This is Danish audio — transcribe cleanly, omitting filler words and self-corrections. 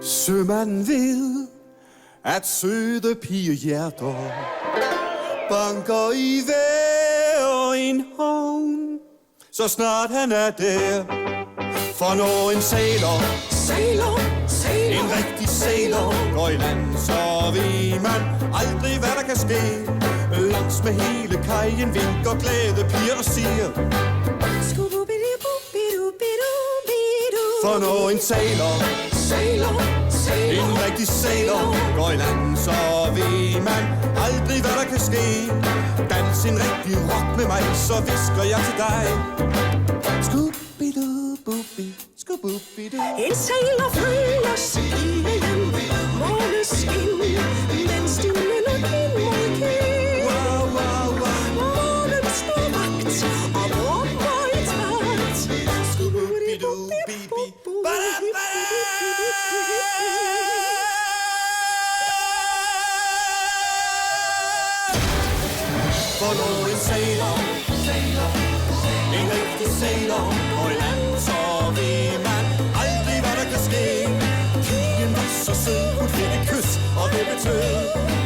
Sømanden ved, at søde pigehjerter banker i hver en havn. Så snart han er der, for når en sailor, en rigtig sailor går i land, så ved man aldrig, hvad der kan ske. Langs med hele kajen vinker glade piger og siger, for når en sailor, en rigtig sailor går i land, så ved man aldrig, hvad der kan ske. Dans en rigtig rock med mig, så visker jeg til dig. Scooby-Doo-Booby, Scooby-Doo. En sailor følger stigen, måneskin, mens din melodi molker. Wow, wow, wow. Månen står vagt og råber i takt. Scooby-Doo-Bibi. For når en sailor, en rigtig sailor går i land, så ved man aldrig, hvad der kan ske. Pigen var så sød, hun fik et kys, og det betød